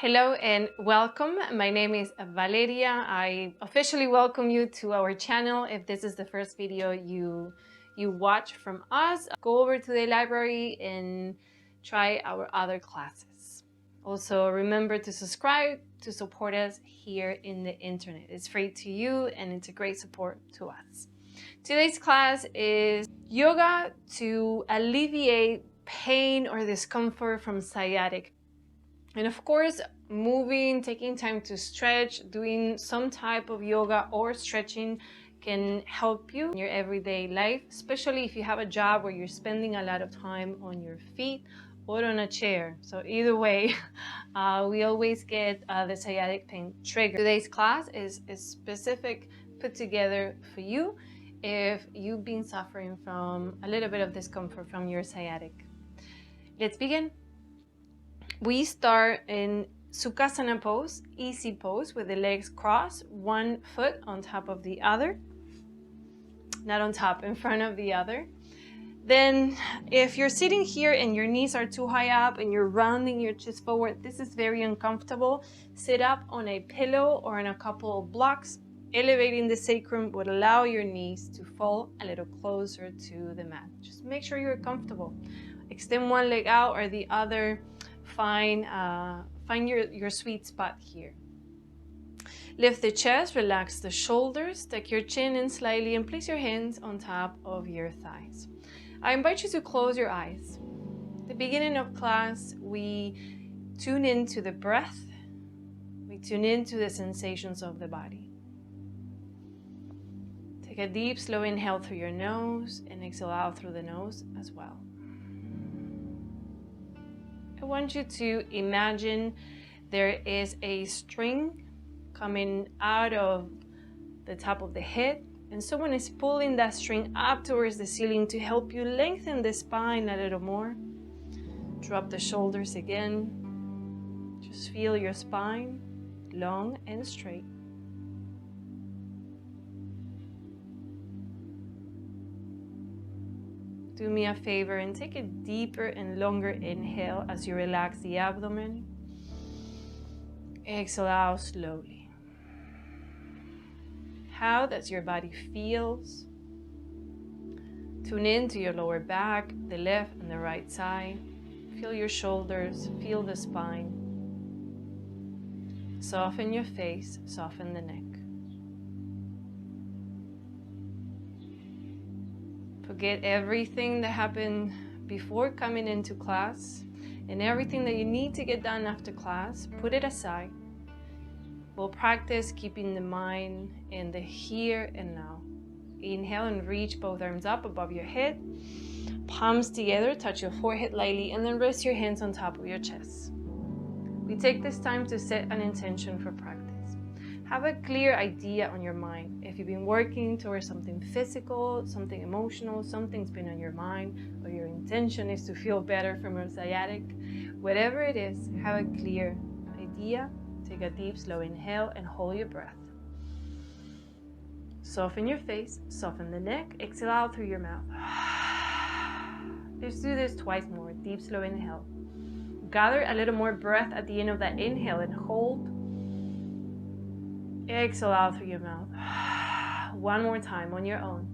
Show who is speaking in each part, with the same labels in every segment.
Speaker 1: Hello and welcome. My name is Valeria. I officially welcome you to our channel. If this is the first video you watch from us, go over to the library and try our other classes. Also, remember to subscribe to support us here in the internet. It's free to you and it's a great support to us. Today's class is yoga to alleviate pain or discomfort from sciatic. And of course, moving, taking time to stretch, doing some type of yoga or stretching can help you in your everyday life, especially if you have a job where you're spending a lot of time on your feet or on a chair. So either way, we always get the sciatic pain trigger. Today's class is specific, put together for you if you've been suffering from a little bit of discomfort from your sciatic. Let's begin. We start in Sukhasana pose, easy pose with the legs crossed, one foot on top of the other, not on top, in front of the other. Then if you're sitting here and your knees are too high up and you're rounding your chest forward, this is very uncomfortable. Sit up on a pillow or on a couple of blocks. Elevating the sacrum would allow your knees to fall a little closer to the mat. Just make sure you're comfortable. Extend one leg out or the other. Find your sweet spot here. Lift the chest, relax the shoulders, tuck your chin in slightly and place your hands on top of your thighs. I invite you to close your eyes. At the beginning of class, we tune into the breath. We tune into the sensations of the body. Take a deep, slow inhale through your nose and exhale out through the nose as well. I want you to imagine there is a string coming out of the top of the head and someone is pulling that string up towards the ceiling to help you lengthen the spine a little more. Drop the shoulders again. Just feel your spine long and straight. Do me a favor and take a deeper and longer inhale as you relax the abdomen. Exhale out slowly. How does your body feel? Tune into your lower back, the left and the right side. Feel your shoulders, feel the spine. Soften your face, soften the neck. Forget everything that happened before coming into class and everything that you need to get done after class. Put it aside. We'll practice keeping the mind in the here and now. Inhale and reach both arms up above your head. Palms together, touch your forehead lightly, and then rest your hands on top of your chest. We take this time to set an intention for practice. Have a clear idea on your mind. If you've been working towards something physical, something emotional, something's been on your mind, or your intention is to feel better from your sciatic, whatever it is, have a clear idea. Take a deep, slow inhale and hold your breath. Soften your face, soften the neck, exhale out through your mouth. Let's do this twice more. Deep, slow inhale. Gather a little more breath at the end of that inhale and hold. Exhale out through your mouth. One more time on your own.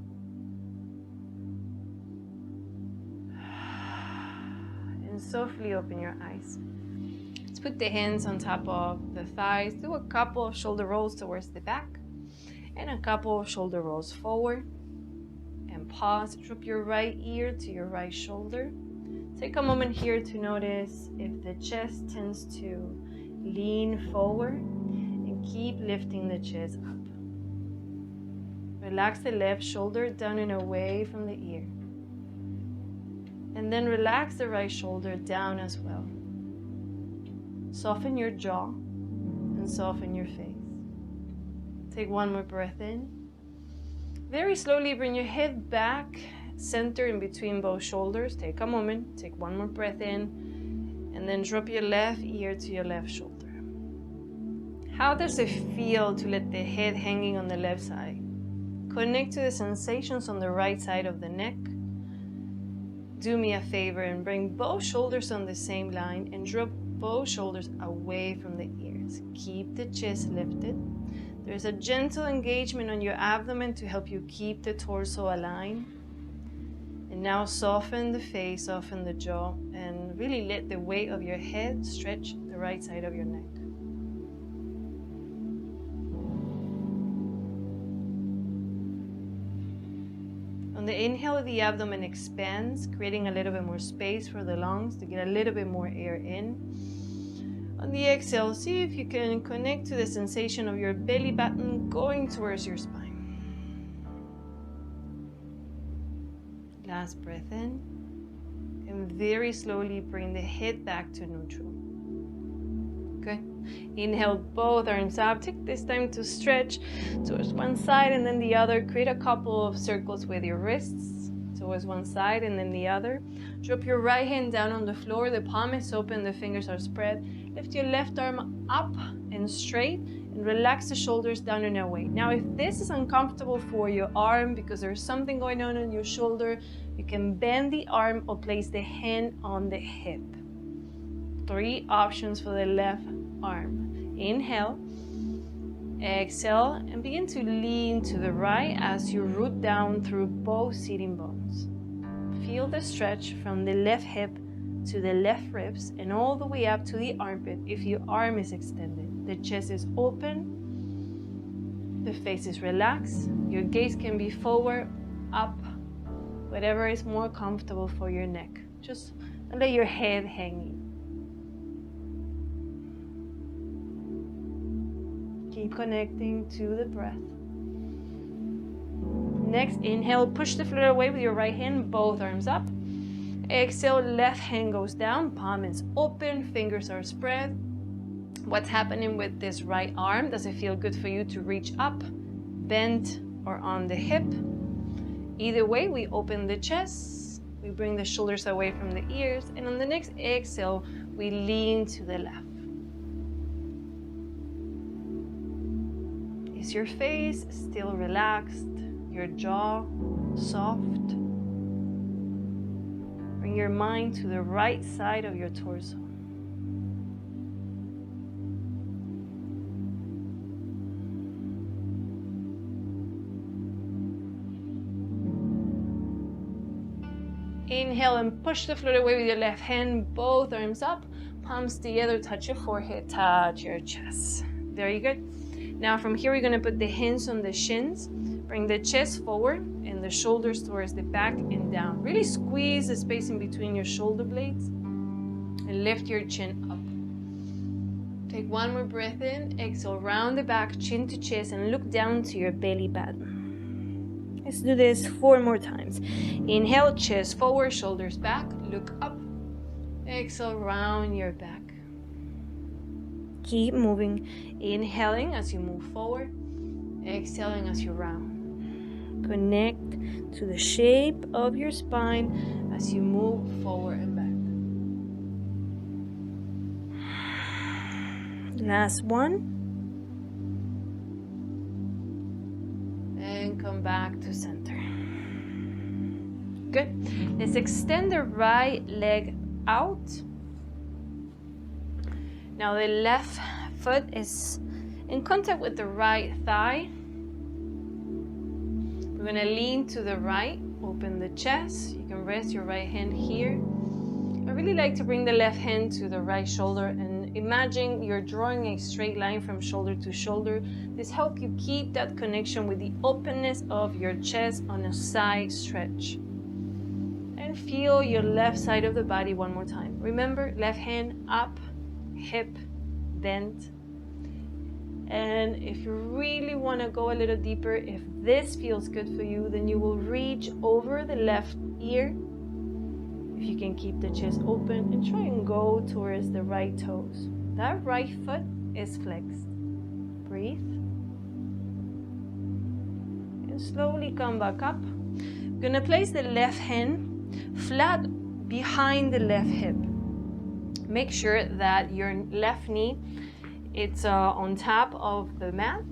Speaker 1: And softly open your eyes. Let's put the hands on top of the thighs. Do a couple of shoulder rolls towards the back and a couple of shoulder rolls forward. And pause. Drop your right ear to your right shoulder. Take a moment here to notice if the chest tends to lean forward. Keep lifting the chest up. Relax the left shoulder down and away from the ear. And then relax the right shoulder down as well. Soften your jaw and soften your face. Take one more breath in. Very slowly bring your head back, center in between both shoulders. Take a moment, take one more breath in, and then drop your left ear to your left shoulder. How does it feel to let the head hanging on the left side? Connect to the sensations on the right side of the neck. Do me a favor and bring both shoulders on the same line and drop both shoulders away from the ears. Keep the chest lifted. There's a gentle engagement on your abdomen to help you keep the torso aligned. And now soften the face, soften the jaw, and really let the weight of your head stretch the right side of your neck. On the inhale, the abdomen expands, creating a little bit more space for the lungs to get a little bit more air in. On the exhale, see if you can connect to the sensation of your belly button going towards your spine. Last breath in, and very slowly bring the head back to neutral. Good. Inhale, both arms up. Take this time to stretch towards one side and then the other. Create a couple of circles with your wrists towards one side and then the other. Drop your right hand down on the floor. The palm is open, the fingers are spread. Lift your left arm up and straight and relax the shoulders down and away. Now, if this is uncomfortable for your arm because there's something going on your shoulder, you can bend the arm or place the hand on the hip. 3 options for the left arm. Inhale, exhale, and begin to lean to the right as you root down through both sitting bones. Feel the stretch from the left hip to the left ribs and all the way up to the armpit if your arm is extended. The chest is open, the face is relaxed, your gaze can be forward, up, whatever is more comfortable for your neck. Just don't let your head hang. Keep connecting to the breath. Next, inhale, push the floor away with your right hand, both arms up. Exhale, left hand goes down, palm is open, fingers are spread. What's happening with this right arm? Does it feel good for you to reach up, bend, or on the hip? Either way, we open the chest, we bring the shoulders away from the ears, and on the next exhale, we lean to the left. Is your face still relaxed? Your jaw soft? Bring your mind to the right side of your torso. Inhale and push the floor away with your left hand, both arms up, palms together, touch your forehead, touch your chest. Very good. Now from here, we're going to put the hands on the shins, bring the chest forward and the shoulders towards the back and down. Really squeeze the space in between your shoulder blades and lift your chin up. Take one more breath in, exhale, round the back, chin to chest, and look down to your belly button. Let's do this 4 more times. Inhale, chest forward, shoulders back, look up. Exhale, round your back. Keep moving, inhaling as you move forward, exhaling as you round. Connect to the shape of your spine as you move forward and back. Last one. And come back to center. Good. Let's extend the right leg out. Now the left foot is in contact with the right thigh. We're going to lean to the right, open the chest. You can rest your right hand here. I really like to bring the left hand to the right shoulder and imagine you're drawing a straight line from shoulder to shoulder. This helps you keep that connection with the openness of your chest on a side stretch. And feel your left side of the body one more time. Remember, left hand up, hip bent. And if you really want to go a little deeper, if this feels good for you, then you will reach over the left ear. If you can keep the chest open and try and go towards the right toes. That right foot is flexed. Breathe. And slowly come back up. I'm going to place the left hand flat behind the left hip. Make sure that your left knee it's on top of the mat,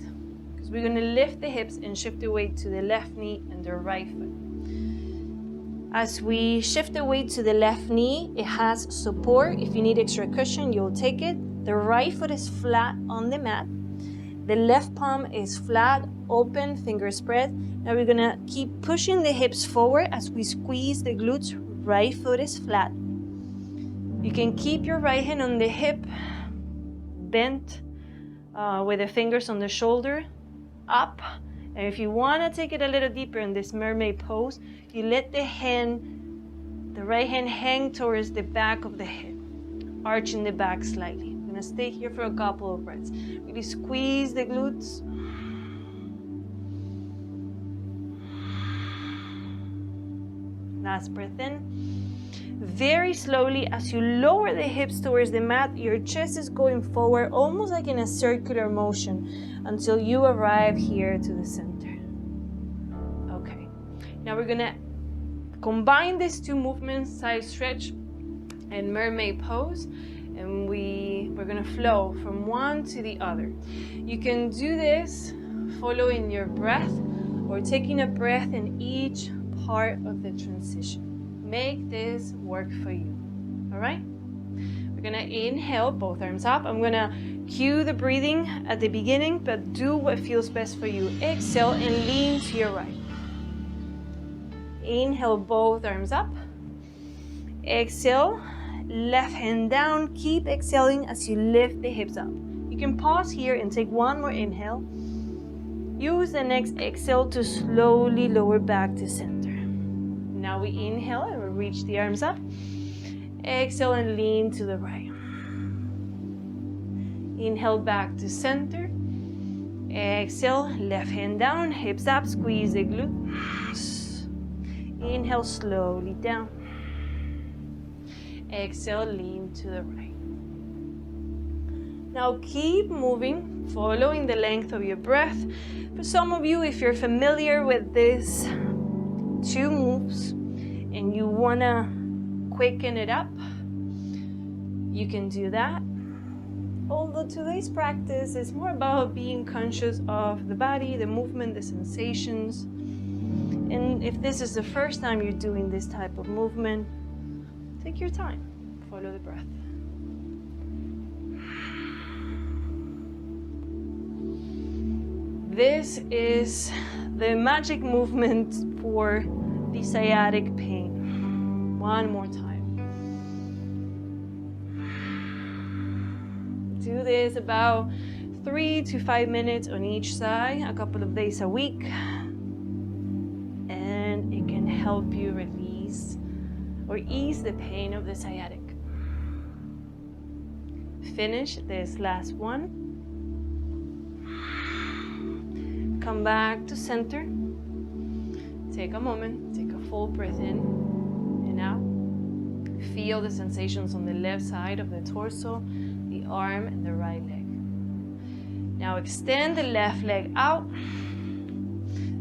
Speaker 1: because we're going to lift the hips and shift the weight to the left knee and the right foot. As we shift the weight to the left knee, it has support. If you need extra cushion, you'll take it. The right foot is flat on the mat. The left palm is flat, open, fingers spread. Now we're gonna keep pushing the hips forward as we squeeze the glutes. Right foot is flat. You can keep your right hand on the hip, bent with the fingers on the shoulder, up. And if you wanna take it a little deeper in this mermaid pose, you let the right hand hang towards the back of the hip, arching the back slightly. I'm gonna stay here for a couple of breaths. Really squeeze the glutes. Last breath in. Very slowly, as you lower the hips towards the mat, your chest is going forward, almost like in a circular motion, until you arrive here to the center. Okay, now we're gonna combine these two movements, side stretch and mermaid pose, and we're gonna flow from one to the other. You can do this following your breath or taking a breath in each part of the transition. Make this work for you. All right? We're gonna inhale, both arms up. I'm gonna cue the breathing at the beginning, but do what feels best for you. Exhale and lean to your right. Inhale, both arms up. Exhale, left hand down. Keep exhaling as you lift the hips up. You can pause here and take one more inhale. Use the next exhale to slowly lower back to center. Now we inhale and we reach the arms up. Exhale and lean to the right. Inhale back to center. Exhale, left hand down, hips up, squeeze the glutes. Inhale slowly down. Exhale, lean to the right. Now keep moving, following the length of your breath. For some of you, if you're familiar with these two moves and you wanna quicken it up, you can do that. Although today's practice is more about being conscious of the body, the movement, the sensations. And if this is the first time you're doing this type of movement, take your time, follow the breath. This is the magic movement for the sciatic pain. One more time. Do this about 3 to 5 minutes on each side, a couple of days a week. And it can help you release or ease the pain of the sciatic. Finish this last one. Come back to center. Take a moment, take a full breath in and out. Feel the sensations on the left side of the torso, the arm, and the right leg. Now extend the left leg out.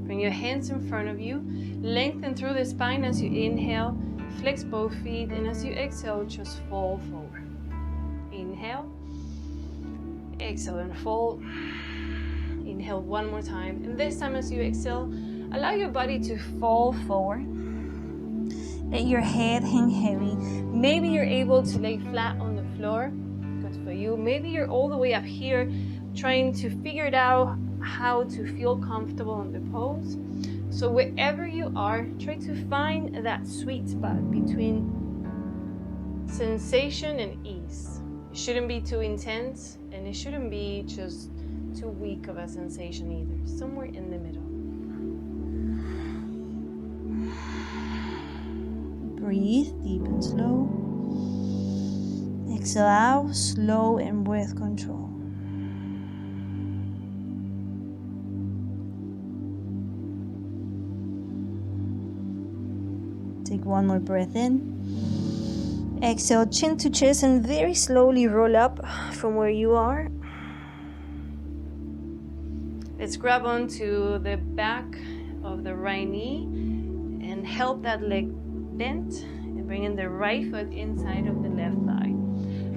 Speaker 1: Bring your hands in front of you. Lengthen through the spine as you inhale. Flex both feet, and as you exhale, just fall forward. Inhale. Exhale and fold. Inhale one more time, and this time as you exhale, allow your body to fall forward. Let your head hang heavy. Maybe you're able to lay flat on the floor. Good for you. Maybe you're all the way up here trying to figure it out how to feel comfortable in the pose. So wherever you are, try to find that sweet spot between sensation and ease. It shouldn't be too intense, and it shouldn't be just too weak of a sensation either. Somewhere in the middle. Breathe deep and slow. Exhale out, slow and with control. Take one more breath in. Exhale, chin to chest, and very slowly roll up from where you are. Let's grab onto the back of the right knee and help that leg bent, and bring in the right foot inside of the left thigh.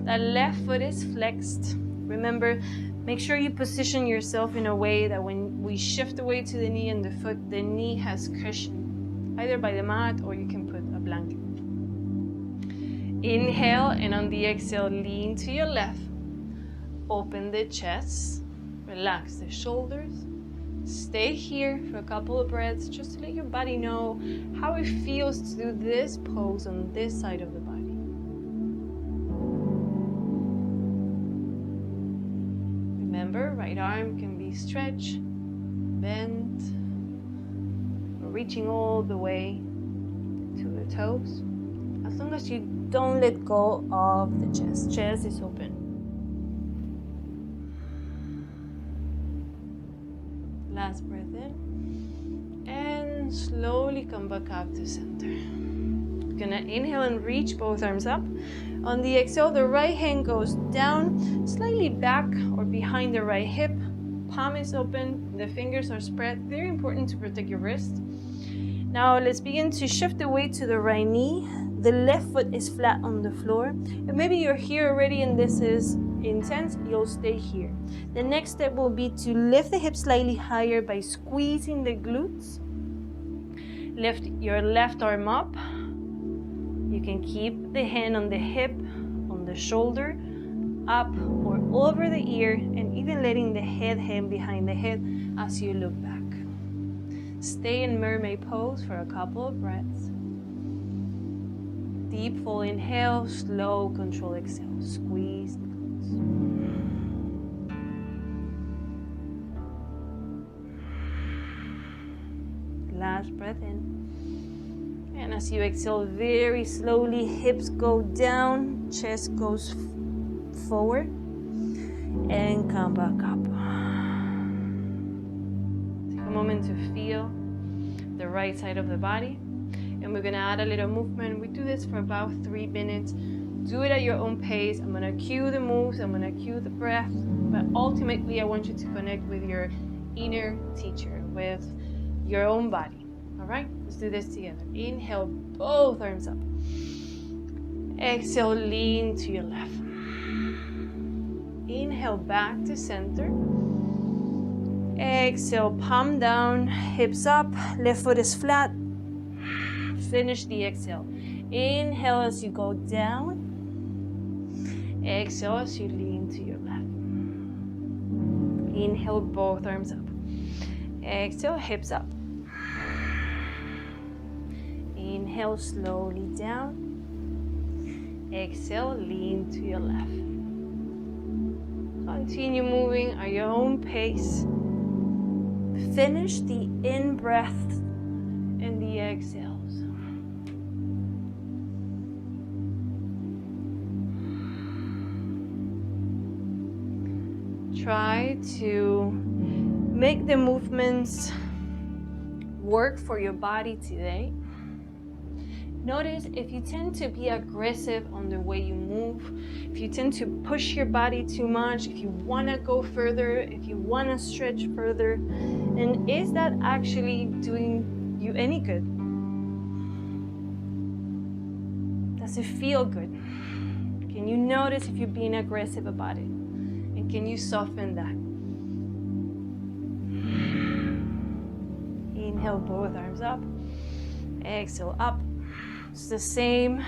Speaker 1: That left foot is flexed. Remember, make sure you position yourself in a way that when we shift away to the knee and the foot, the knee has cushion. either by the mat or you can put a blanket. Inhale, and on the exhale, lean to your left. Open the chest, relax the shoulders. Stay here for a couple of breaths just to let your body know how it feels to do this pose on this side of the body. Remember, right arm can be stretched, bent, or reaching all the way to the toes. As long as you don't let go of the chest. Chest is open. Last breath in. And slowly come back up to center. You're gonna inhale and reach both arms up. On the exhale, the right hand goes down, slightly back or behind the right hip. Palm is open, the fingers are spread. Very important to protect your wrist. Now let's begin to shift the weight to the right knee. The left foot is flat on the floor. And maybe you're here already and this is intense, you'll stay here. The next step will be to lift the hips slightly higher by squeezing the glutes. Lift your left arm up. You can keep the hand on the hip, on the shoulder, up or over the ear, and even letting the head hang behind the head as you look back. Stay in mermaid pose for a couple of breaths. Deep full inhale, slow control exhale. Squeeze the glutes. Last breath in. And as you exhale, very slowly, hips go down, chest goes forward, and come back up. Take a moment to feel the right side of the body. And we're gonna add a little movement. We do this for about 3 minutes. Do it at your own pace. I'm gonna cue the moves, I'm gonna cue the breath, but ultimately I want you to connect with your inner teacher, with your own body. All right, let's do this together. Inhale, both arms up. Exhale, lean to your left. Inhale, back to center. Exhale, palm down, hips up, left foot is flat. Finish the exhale. Inhale as you go down. Exhale as you lean to your left. Inhale, both arms up. Exhale, hips up. Inhale, slowly down. Exhale, lean to your left. Continue moving at your own pace. Finish the in-breath and the exhales. Try to make the movements work for your body today. Notice if you tend to be aggressive on the way you move, if you tend to push your body too much, if you want to go further, if you want to stretch further, and is that actually doing you any good? Does it feel good? Can you notice if you're being aggressive about it? And can you soften that? Inhale, both arms up. Exhale, up. It's the same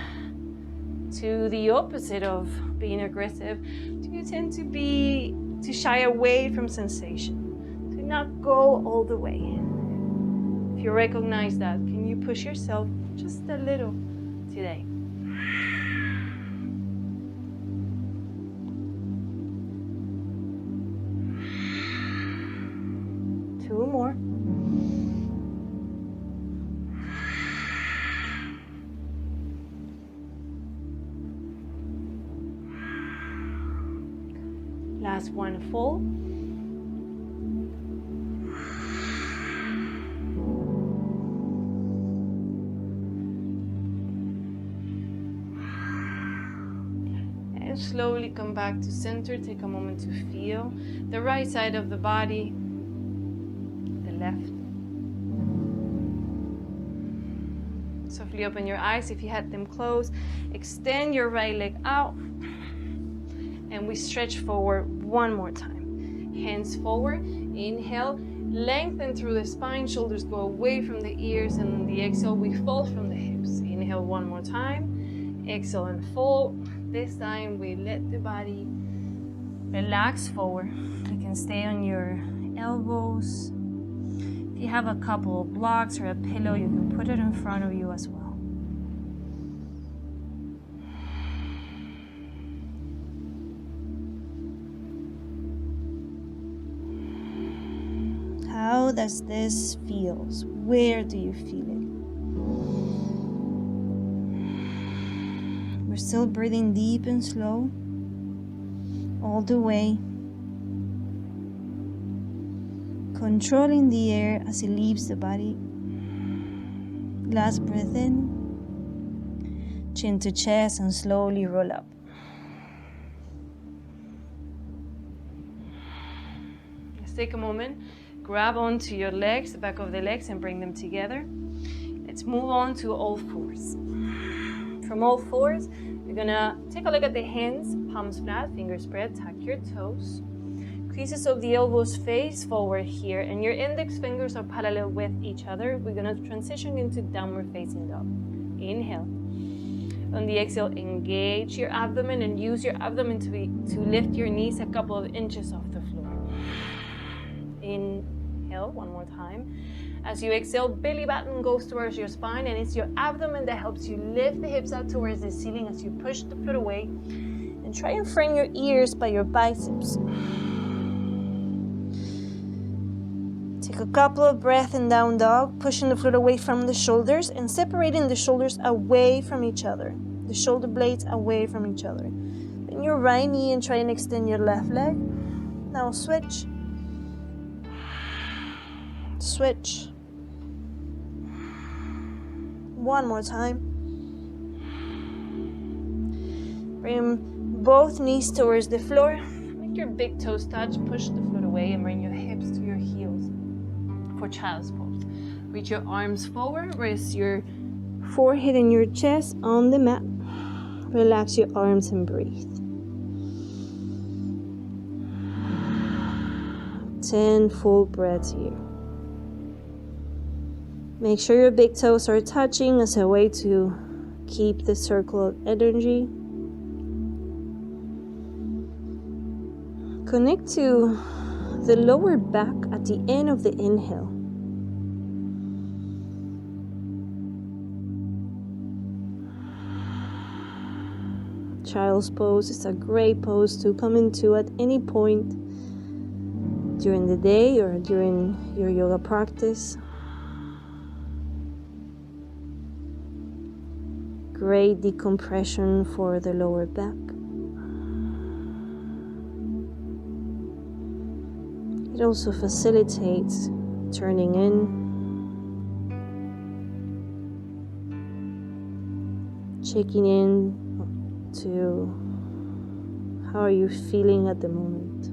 Speaker 1: to the opposite of being aggressive. Do you tend to shy away from sensation? To not go all the way? If you recognize that, can you push yourself just a little today? Two more. Last one, full. And slowly come back to center. Take a moment to feel the right side of the body, the left. Softly open your eyes if you had them closed. Extend your right leg out. And we stretch forward one more time. Hands forward. Inhale, Lengthen through the spine, shoulders go away from the ears, and on the exhale, we fall from the hips. Inhale one more time. Exhale and fall. This time, we let the body relax forward. You can stay on your elbows. If you have a couple of blocks or a pillow, you can put it in front of you as well. How does this feel? Where do you feel it? We're still breathing deep and slow all the way, controlling the air as it leaves the body. Last breath in, chin to chest, and slowly roll up. Let's take a moment. Grab onto your legs, the back of the legs, and bring them together. Let's move on to all fours. From all fours, we're gonna take a look at the hands, palms flat, fingers spread, tuck your toes. Creases of the elbows face forward here, and your index fingers are parallel with each other. We're gonna transition into downward facing dog. Inhale. On the exhale, engage your abdomen and use your abdomen to lift your knees a couple of inches off the floor. Inhale, one more time. As you exhale, belly button goes towards your spine, and it's your abdomen that helps you lift the hips out towards the ceiling as you push the foot away. And try and frame your ears by your biceps. Take a couple of breaths in down dog, pushing the foot away from the shoulders and separating the shoulders away from each other. The shoulder blades away from each other. Bend your right knee and try and extend your left leg. Now switch. Switch. One more time. Bring both knees towards the floor. Make your big toes touch. Push the foot away and bring your hips to your heels for child's pose. Reach your arms forward. Rest your forehead and your chest on the mat. Relax your arms and breathe. 10 full breaths here. Make sure your big toes are touching as a way to keep the circle of energy. Connect to the lower back at the end of the inhale. Child's pose is a great pose to come into at any point during the day or during your yoga practice. Great decompression for the lower back. It also facilitates turning in, checking in to how are you feeling at the moment.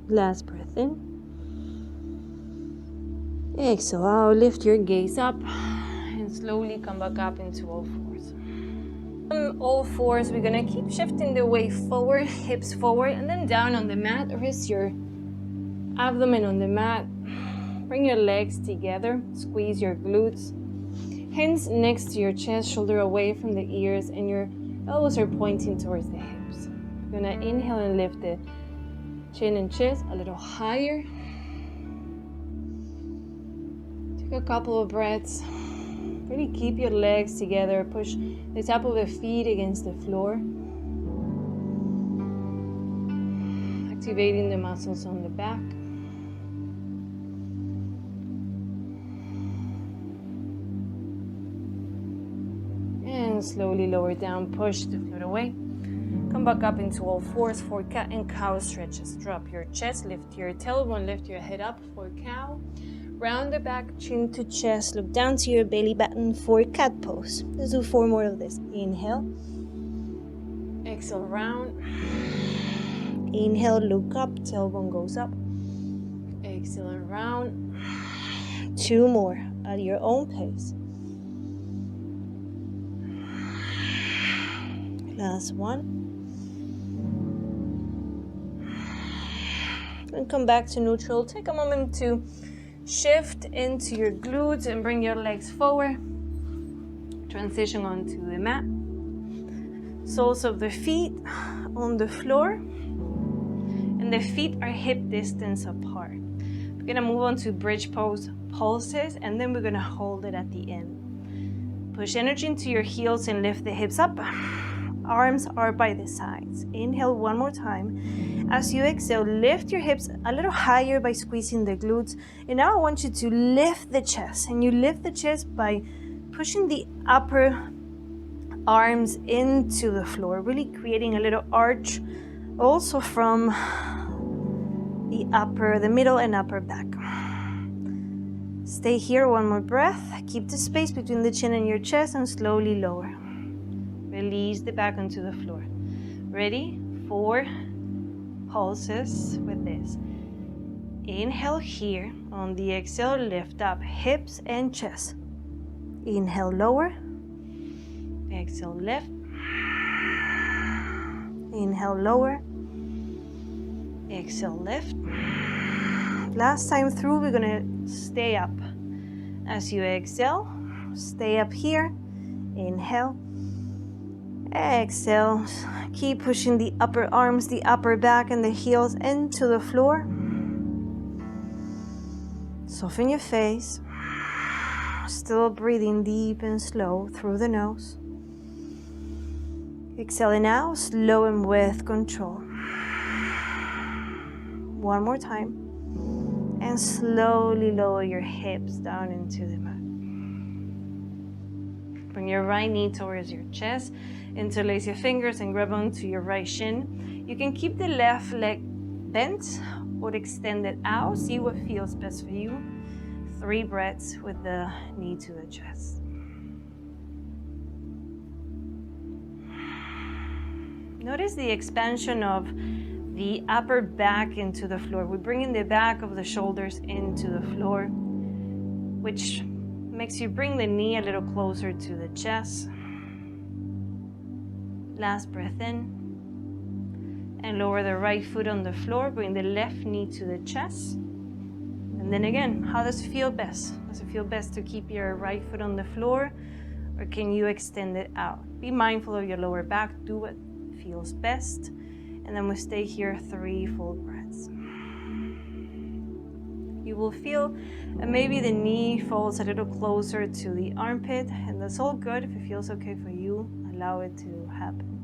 Speaker 1: Last breath in. Exhale out, lift your gaze up and slowly come back up into all fours. On all fours, we're gonna keep shifting the weight forward, hips forward, and then down on the mat. Rest your abdomen on the mat. Bring your legs together, squeeze your glutes. Hands next to your chest, shoulder away from the ears, and your elbows are pointing towards the hips. We're gonna inhale and lift the chin and chest a little higher. Take a couple of breaths. Really keep your legs together. Push the top of the feet against the floor. Activating the muscles on the back. And slowly lower down, push the foot away. Come back up into all fours for cat and cow stretches. Drop your chest, lift your tailbone, lift your head up for cow. Round the back, chin to chest. Look down to your belly button for cat pose. Let's do 4 more of this. Inhale. Exhale, round. Inhale, look up, tailbone goes up. Exhale, round. 2 more at your own pace. Last one. And come back to neutral. Take a moment to shift into your glutes and bring your legs forward. Transition onto the mat. Soles of the feet on the floor. And the feet are hip distance apart. We're going to move on to bridge pose pulses, and then we're going to hold it at the end. Push energy into your heels and lift the hips up. Arms are by the sides. Inhale one more time. As you exhale, lift your hips a little higher by squeezing the glutes. And now I want you to lift the chest. And you lift the chest by pushing the upper arms into the floor, really creating a little arch also from the middle and upper back. Stay here, one more breath. Keep the space between the chin and your chest and slowly lower. Release the back onto the floor. Ready? 4 pulses with this. Inhale here. On the exhale, lift up hips and chest. Inhale, lower. Exhale, lift. Inhale, lower. Exhale, lift. Last time through, we're gonna stay up. As you exhale, stay up here. Inhale. Exhale. Keep pushing the upper arms, the upper back, and the heels into the floor. Soften your face. Still breathing deep and slow through the nose. Exhaling out, slow and with control. One more time. And slowly lower your hips down into the mat. Bring your right knee towards your chest. Interlace your fingers and grab onto your right shin. You can keep the left leg bent or extend it out. See what feels best for you. 3 breaths with the knee to the chest. Notice the expansion of the upper back into the floor. We're bringing the back of the shoulders into the floor, which makes you bring the knee a little closer to the chest. Last breath in. And lower the right foot on the floor. Bring the left knee to the chest. And then again, how does it feel best? Does it feel best to keep your right foot on the floor, or can you extend it out? Be mindful of your lower back. Do what feels best. And then we stay here 3 full breaths. You will feel maybe the knee falls a little closer to the armpit, and that's all good. If it feels okay for you, allow it to happen.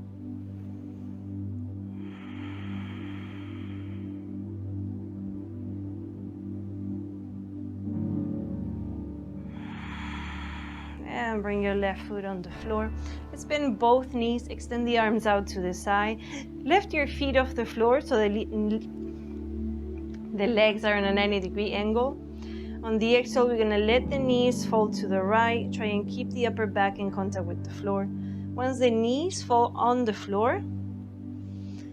Speaker 1: And bring your left foot on the floor. Let's bend both knees, extend the arms out to the side. Lift your feet off the floor so the legs are in a 90-degree angle. On the exhale, we're gonna let the knees fall to the right. Try and keep the upper back in contact with the floor. Once the knees fall on the floor,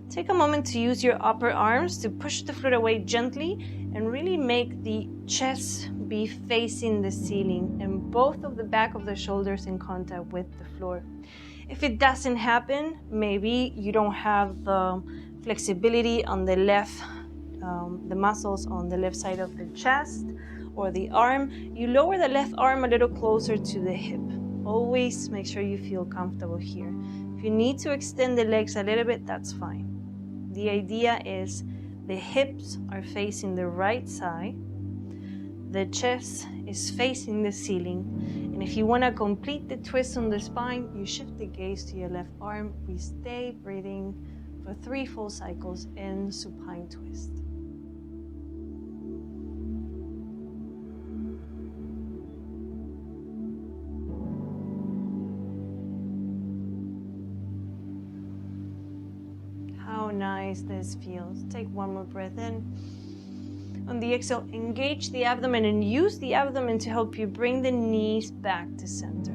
Speaker 1: take a moment to use your upper arms to push the floor away gently and really make the chest be facing the ceiling and both of the back of the shoulders in contact with the floor. If it doesn't happen, maybe you don't have the flexibility on the left, the muscles on the left side of the chest or the arm, you lower the left arm a little closer to the hip. Always make sure you feel comfortable here. If you need to extend the legs a little bit, that's fine. The idea is the hips are facing the right side, the chest is facing the ceiling, and if you want to complete the twist on the spine, you shift the gaze to your left arm. We stay breathing for 3 full cycles in supine twist. How nice this feels. Take 1 more breath in. On the exhale, engage the abdomen and use the abdomen to help you bring the knees back to center.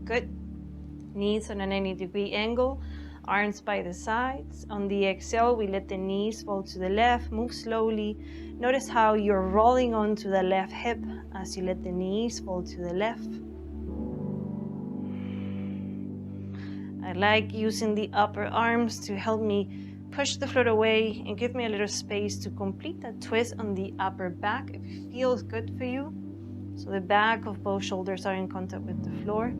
Speaker 1: Good. Knees on a 90-degree angle, arms by the sides. On the exhale, we let the knees fall to the left, move slowly. Notice how you're rolling onto the left hip as you let the knees fall to the left. I like using the upper arms to help me push the floor away and give me a little space to complete that twist on the upper back if it feels good for you. So the back of both shoulders are in contact with the floor.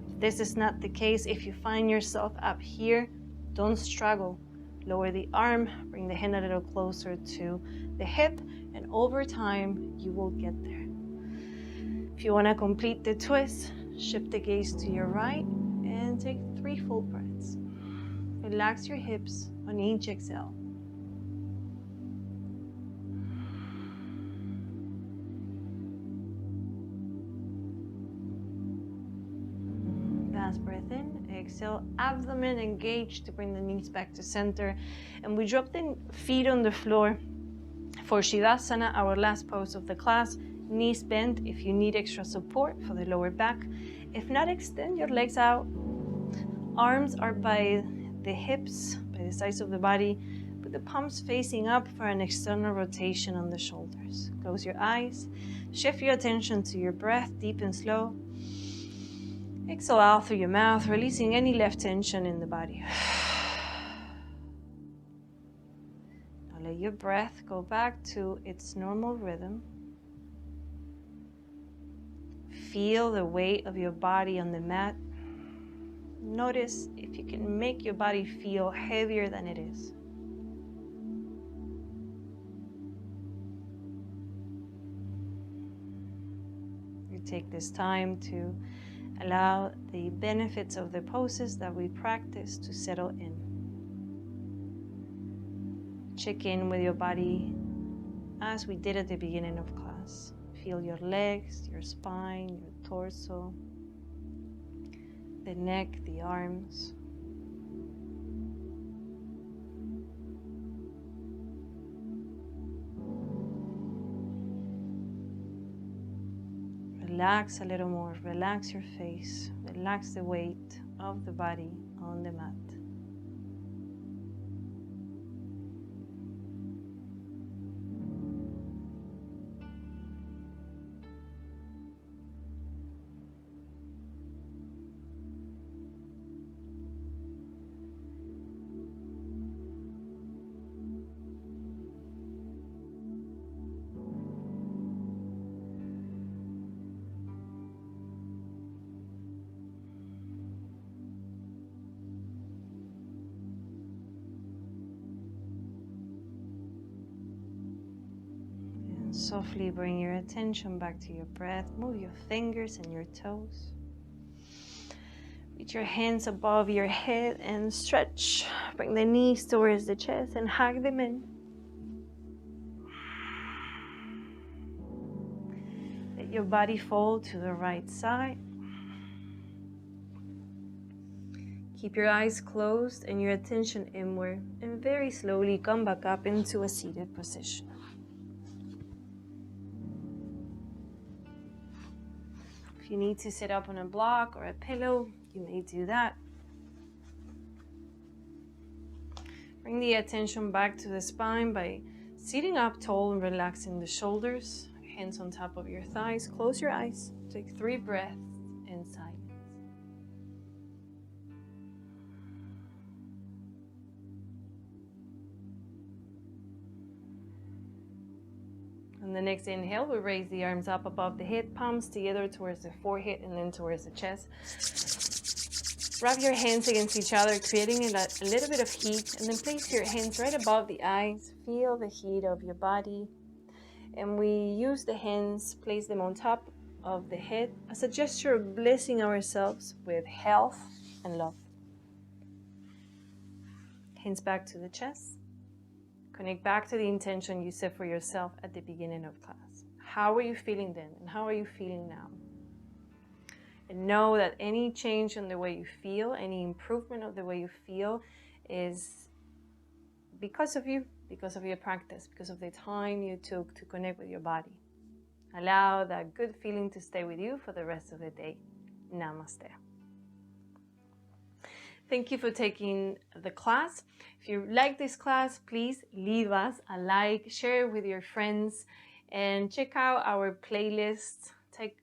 Speaker 1: If this is not the case, if you find yourself up here, don't struggle. Lower the arm, bring the hand a little closer to the hip, and over time, you will get there. If you want to complete the twist, shift the gaze to your right and take 3 full breaths. Relax your hips on each exhale. Last breath in, exhale, abdomen engaged to bring the knees back to center. And we drop the feet on the floor for Shivasana, our last pose of the class. Knees bent if you need extra support for the lower back. If not, extend your legs out. Arms are by the hips, by the sides of the body, with the palms facing up for an external rotation on the shoulders. Close your eyes, shift your attention to your breath, deep and slow. Exhale out through your mouth, releasing any left tension in the body. Now let your breath go back to its normal rhythm. Feel the weight of your body on the mat. Notice if you can make your body feel heavier than it is. You take this time to allow the benefits of the poses that we practice to settle in. Check in with your body as we did at the beginning of class. Feel your legs, your spine, your torso, the neck, the arms. Relax a little more, relax your face, relax the weight of the body on the mat. Softly bring your attention back to your breath. Move your fingers and your toes. Reach your hands above your head and stretch. Bring the knees towards the chest and hug them in. Let your body fold to the right side. Keep your eyes closed and your attention inward, and very slowly come back up into a seated position. If you need to sit up on a block or a pillow, you may do that. Bring the attention back to the spine by sitting up tall and relaxing the shoulders, hands on top of your thighs. Close your eyes. Take 3 breaths in silence. On the next inhale, we raise the arms up above the head, palms together towards the forehead and then towards the chest. Wrap your hands against each other, creating a little bit of heat, and then place your hands right above the eyes. Feel the heat of your body. And we use the hands, place them on top of the head as a gesture of blessing ourselves with health and love. Hands back to the chest. Connect back to the intention you set for yourself at the beginning of class. How were you feeling then, and how are you feeling now? And know that any change in the way you feel, any improvement of the way you feel is because of you, because of your practice, because of the time you took to connect with your body. Allow that good feeling to stay with you for the rest of the day. Namaste. Thank you for taking the class. If you like this class, please leave us a like, share it with your friends, and check out our playlist. Take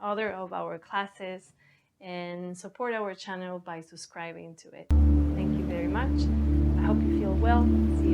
Speaker 1: other of our classes and support our channel by subscribing to it. Thank you very much. I hope you feel well. See you